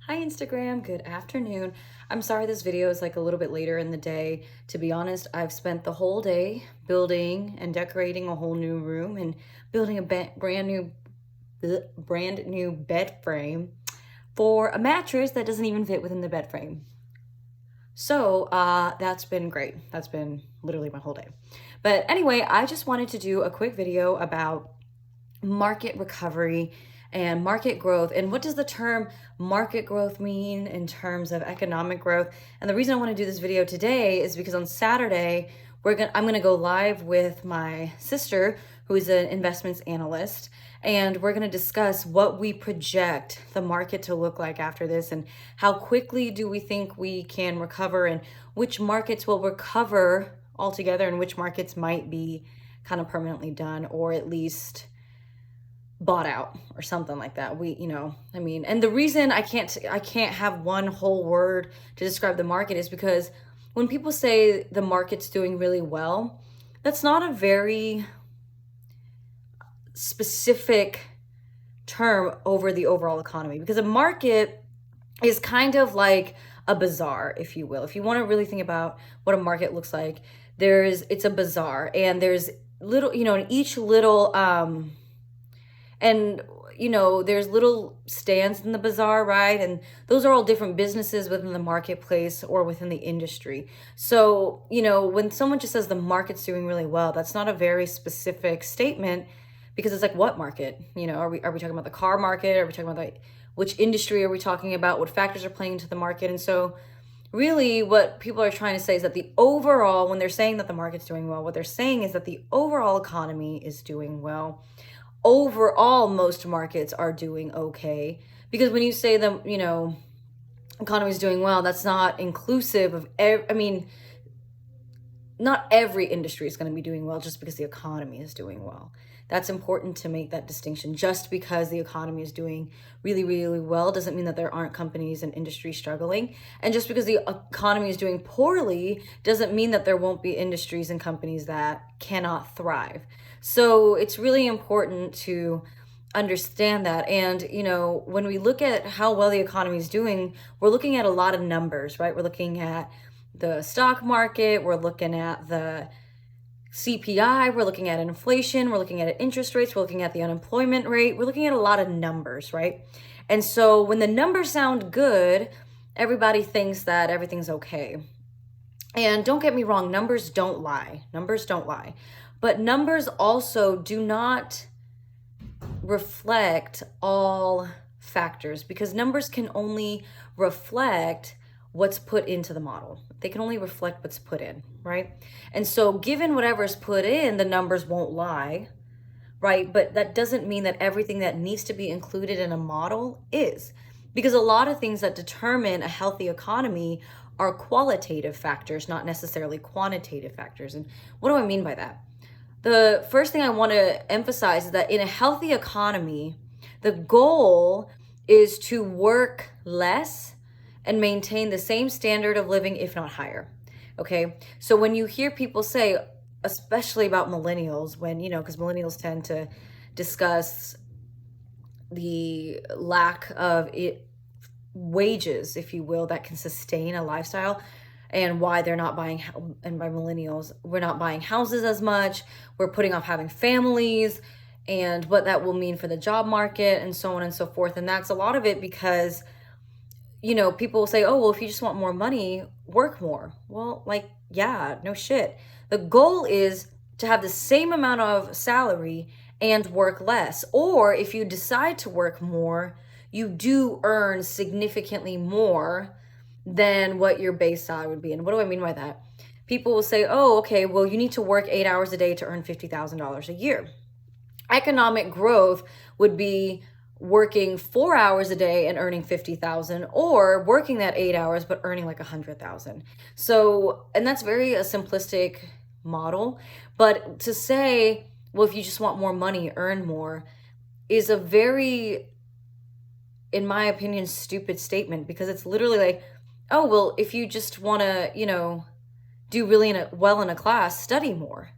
Hi Instagram, good afternoon. I'm sorry this video is like a little bit later in the day. To be honest, I've spent the whole day building and decorating a whole new room and building a brand new bed frame for a mattress that doesn't even fit within the bed frame. So that's been great. That's been literally my whole day. But anyway, I just wanted to do a quick video about market recovery and market growth. And what does the term market growth mean in terms of economic growth? And the reason I want to do this video today is because on Saturday, I'm gonna go live with my sister, who is an investments analyst, and we're gonna discuss what we project the market to look like after this and how quickly do we think we can recover and which markets will recover altogether and which markets might be kind of permanently done or at least bought out or something like that. And the reason I can't have one whole word to describe the market is because when people say the market's doing really well, that's not a very specific term over the overall economy, because a market is kind of like a bazaar, if you will. If you want to really think about what a market looks like, it's a bazaar, and there's little, in each little and there's little stands in the bazaar, right? And those are all different businesses within the marketplace or within the industry. So when someone just says the market's doing really well, that's not a very specific statement, because it's like, what market? Are we talking about the car market? Are we talking about which industry are we talking about? What factors are playing into the market? And so really what people are trying to say is that the overall, when they're saying that the market's doing well, what they're saying is that the overall economy is doing well. Overall, most markets are doing okay, because when you say the economy is doing well, that's not inclusive of not every industry is going to be doing well just because the economy is doing well. That's important to make that distinction. Just because the economy is doing really, really well doesn't mean that there aren't companies and industries struggling. And just because the economy is doing poorly doesn't mean that there won't be industries and companies that cannot thrive. So it's really important to understand that. And, when we look at how well the economy is doing, we're looking at a lot of numbers, right? We're looking at the stock market, we're looking at the CPI, we're looking at inflation, we're looking at interest rates, we're looking at the unemployment rate, we're looking at a lot of numbers, right? And so when the numbers sound good, everybody thinks that everything's okay. And don't get me wrong, numbers don't lie. Numbers don't lie. But numbers also do not reflect all factors, because numbers can only reflect what's put into the model. They can only reflect what's put in, right? And so given whatever's put in, the numbers won't lie, right? But that doesn't mean that everything that needs to be included in a model is, because a lot of things that determine a healthy economy are qualitative factors, not necessarily quantitative factors. And what do I mean by that? The first thing I want to emphasize is that in a healthy economy, the goal is to work less and maintain the same standard of living, if not higher. Okay. So when you hear people say, especially about millennials, because millennials tend to discuss the lack of wages, if you will, that can sustain a lifestyle, and why they're not buying, and by millennials, we're not buying houses as much, we're putting off having families, and what that will mean for the job market, and so on and so forth. And that's a lot of it because people will say, oh, well, if you just want more money, work more. Well, yeah, no shit. The goal is to have the same amount of salary and work less. Or if you decide to work more, you do earn significantly more than what your base salary would be. And what do I mean by that? People will say, oh, okay, well, you need to work 8 hours a day to earn $50,000 a year. Economic growth would be working 4 hours a day and earning 50,000, or working that 8 hours but earning like 100,000. So, and that's very a simplistic model, but to say, well, if you just want more money, earn more, is a very, in my opinion, stupid statement, because it's literally like, oh, well, if you just want to, do really well in a class, study more.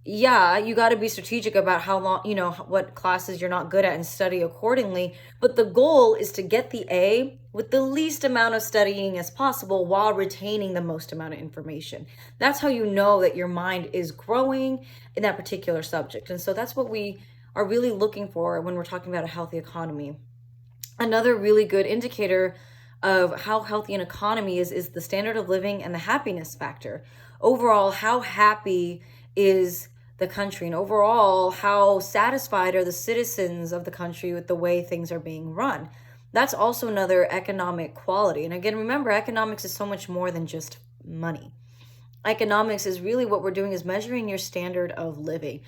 yeah, you got to be strategic about how long, what classes you're not good at and study accordingly. But the goal is to get the A with the least amount of studying as possible while retaining the most amount of information. That's how you know that your mind is growing in that particular subject. And so that's what we are really looking for when we're talking about a healthy economy. Another really good indicator of how healthy an economy is the standard of living and the happiness factor. Overall, how happy is the country, and overall, how satisfied are the citizens of the country with the way things are being run? That's also another economic quality. And again, remember, economics is so much more than just money. Economics is really what we're doing is measuring your standard of living.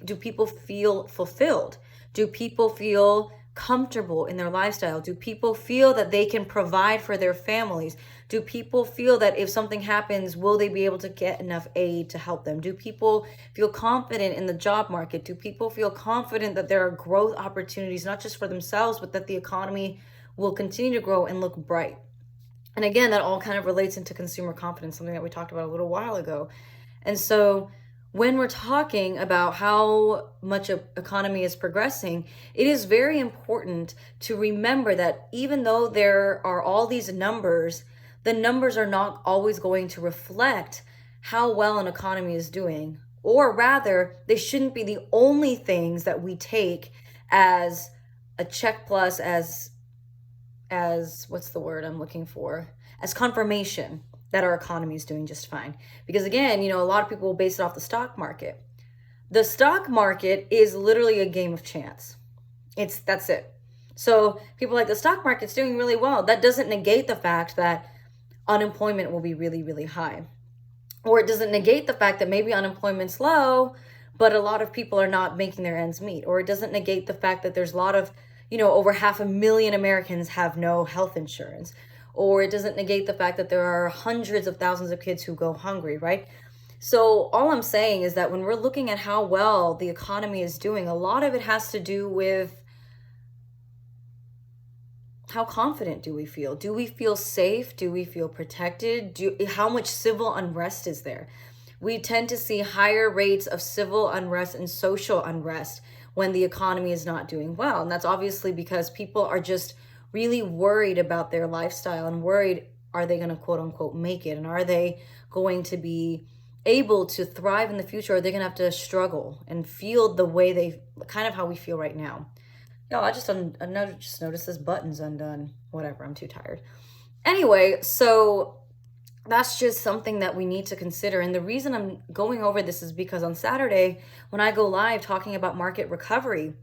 Do people feel fulfilled? Do people feel comfortable in their lifestyle? Do people feel that they can provide for their families? Do people feel that if something happens, will they be able to get enough aid to help them? Do people feel confident in the job market? Do people feel confident that there are growth opportunities, not just for themselves, but that the economy will continue to grow and look bright? And again, that all kind of relates into consumer confidence, something that we talked about a little while ago. And so when we're talking about how much a economy is progressing, it is very important to remember that even though there are all these numbers, the numbers are not always going to reflect how well an economy is doing. Or rather, they shouldn't be the only things that we take as a check plus, as what's the word I'm looking for? As confirmation that our economy is doing just fine. Because again, a lot of people will base it off the stock market. The stock market is literally a game of chance. That's it. So people are like, the stock market's doing really well. That doesn't negate the fact that unemployment will be really, really high. Or it doesn't negate the fact that maybe unemployment's low, but a lot of people are not making their ends meet. Or it doesn't negate the fact that there's a lot of, over 500,000 Americans have no health insurance. Or it doesn't negate the fact that there are hundreds of thousands of kids who go hungry, right? So all I'm saying is that when we're looking at how well the economy is doing, a lot of it has to do with how confident do we feel? Do we feel safe? Do we feel protected? How much civil unrest is there? We tend to see higher rates of civil unrest and social unrest when the economy is not doing well. And that's obviously because people are just really worried about their lifestyle and worried, are they going to quote unquote make it? And are they going to be able to thrive in the future? Or are they going to have to struggle and feel the way they kind of how we feel right now? No, I just noticed this button's undone. Whatever, I'm too tired. Anyway, so that's just something that we need to consider. And the reason I'm going over this is because on Saturday, when I go live talking about market recovery,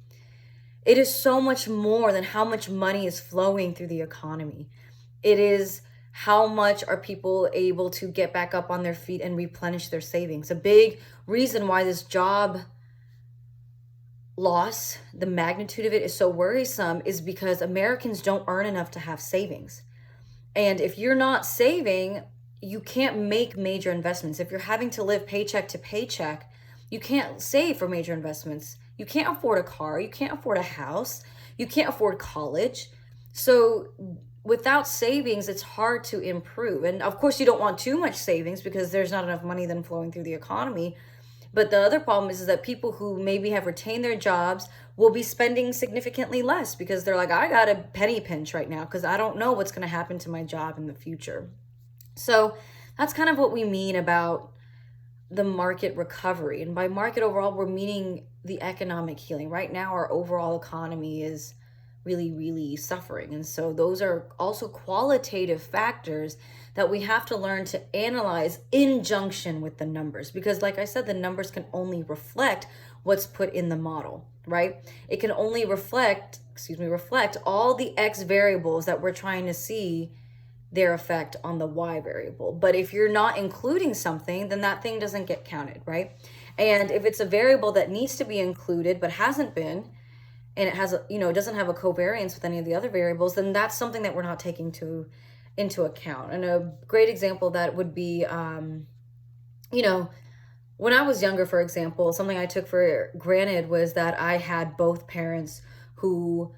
it is so much more than how much money is flowing through the economy. It is how much are people able to get back up on their feet and replenish their savings. A big reason why this job loss, the magnitude of it is so worrisome, is because Americans don't earn enough to have savings. And if you're not saving, you can't make major investments. If you're having to live paycheck to paycheck, you can't save for major investments. You can't afford a car. You can't afford a house. You can't afford college. So without savings, it's hard to improve. And of course, you don't want too much savings because there's not enough money then flowing through the economy. But the other problem is that people who maybe have retained their jobs will be spending significantly less because they're like, I got a penny pinch right now because I don't know what's going to happen to my job in the future. So that's kind of what we mean about the market recovery. And by market overall, we're meaning the economic healing. Right now, our overall economy is really, really suffering. And so those are also qualitative factors that we have to learn to analyze in junction with the numbers. Because like I said, the numbers can only reflect what's put in the model, right? It can only reflect all the X variables that we're trying to see their effect on the Y variable. But if you're not including something, then that thing doesn't get counted, right? And if it's a variable that needs to be included but hasn't been, and it has it doesn't have a covariance with any of the other variables, then that's something that we're not taking into account. And a great example that would be when I was younger, for example, something I took for granted was that I had both parents who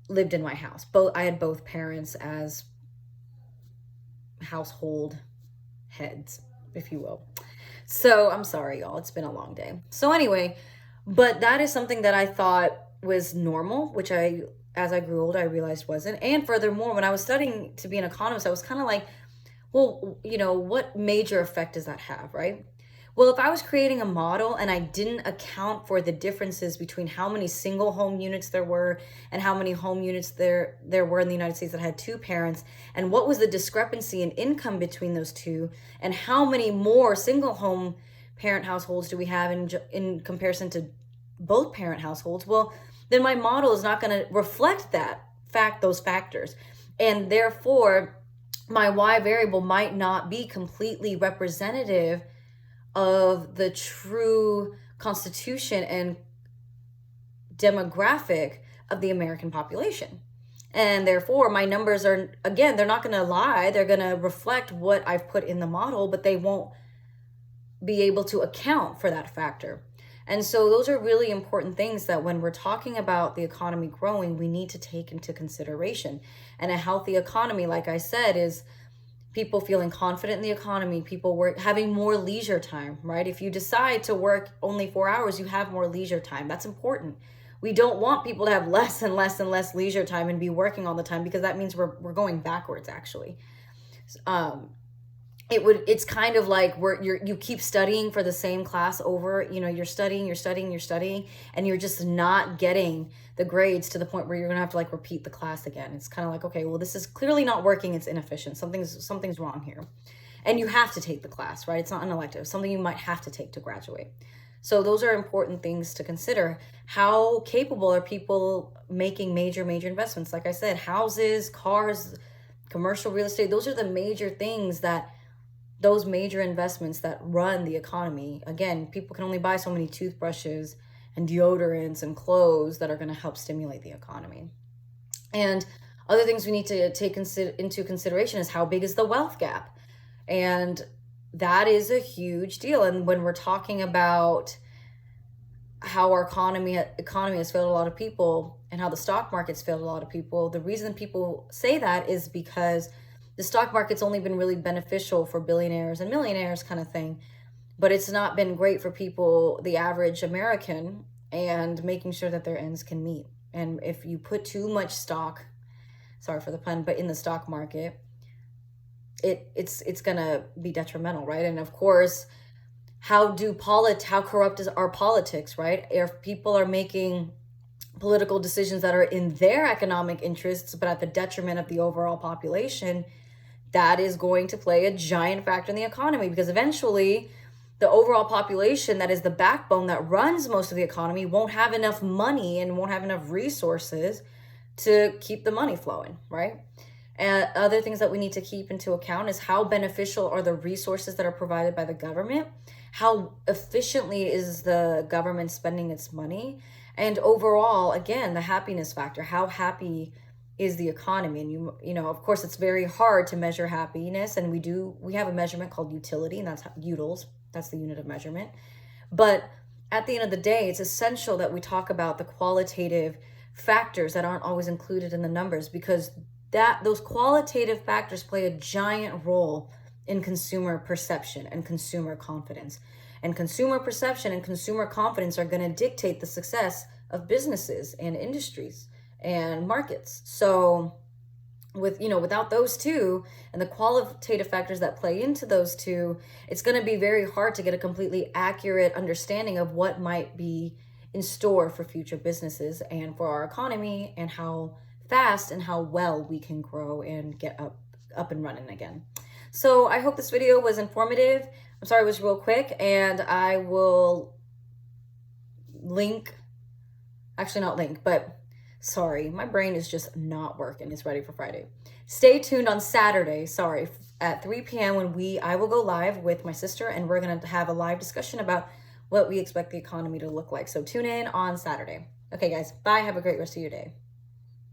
lived in my house. I had both parents as household heads, if you will. So I'm sorry, y'all. It's been a long day. So anyway, but that is something that I thought was normal, which as I grew older, I realized wasn't. And furthermore, when I was studying to be an economist, I was kind of like, well, what major effect does that have, right? Well, if I was creating a model and I didn't account for the differences between how many single home units there were and how many home units there were in the United States that had two parents, and what was the discrepancy in income between those two, and how many more single home parent households do we have in comparison to both parent households, well, then my model is not going to reflect those factors. And therefore, my Y variable might not be completely representative of the true constitution and demographic of the American population. And therefore, my numbers are, again, they're not going to lie. They're going to reflect what I've put in the model, but they won't be able to account for that factor. And so those are really important things that when we're talking about the economy growing, we need to take into consideration. And a healthy economy, like I said, is people feeling confident in the economy, people having more leisure time, right? If you decide to work only 4 hours, you have more leisure time. That's important. We don't want people to have less and less and less leisure time and be working all the time, because that means we're going backwards, actually. It's kind of like you keep studying for the same class over, you're studying, and you're just not getting the grades to the point where you're gonna have to like repeat the class again. It's kind of like, okay, well, this is clearly not working. It's inefficient. Something's wrong here. And you have to take the class, right? It's not an elective, something you might have to take to graduate. So those are important things to consider. How capable are people making major investments? Like I said, houses, cars, commercial real estate, those are the major things those major investments that run the economy. Again, people can only buy so many toothbrushes and deodorants and clothes that are going to help stimulate the economy. And other things we need to take into consideration is how big is the wealth gap? And that is a huge deal. And when we're talking about how our economy has failed a lot of people and how the stock market's failed a lot of people, the reason people say that is because the stock market's only been really beneficial for billionaires and millionaires kind of thing, but it's not been great for people, the average American, and making sure that their ends can meet. And if you put too much stock, sorry for the pun, but in the stock market, it's gonna be detrimental, right? And of course, how corrupt is our politics, right? If people are making political decisions that are in their economic interests, but at the detriment of the overall population, that is going to play a giant factor in the economy, because eventually the overall population, that is the backbone that runs most of the economy, won't have enough money and won't have enough resources to keep the money flowing, right? And other things that we need to keep into account is how beneficial are the resources that are provided by the government? How efficiently is the government spending its money? And overall, again, the happiness factor, how happy is the economy? And of course, it's very hard to measure happiness, and we have a measurement called utility, and that's utils, that's the unit of measurement. But at the end of the day, it's essential that we talk about the qualitative factors that aren't always included in the numbers, because those qualitative factors play a giant role in consumer perception and consumer confidence. And consumer perception and consumer confidence are going to dictate the success of businesses and industries and markets. So without those two and the qualitative factors that play into those two, it's going to be very hard to get a completely accurate understanding of what might be in store for future businesses and for our economy, and how fast and how well we can grow and get up and running again. So I hope this video was informative. I'm sorry it was real quick, and I will sorry, my brain is just not working. It's ready for Friday. Stay tuned on Saturday, at 3 p.m. when I will go live with my sister, and we're going to have a live discussion about what we expect the economy to look like. So tune in on Saturday. Okay, guys, bye. Have a great rest of your day.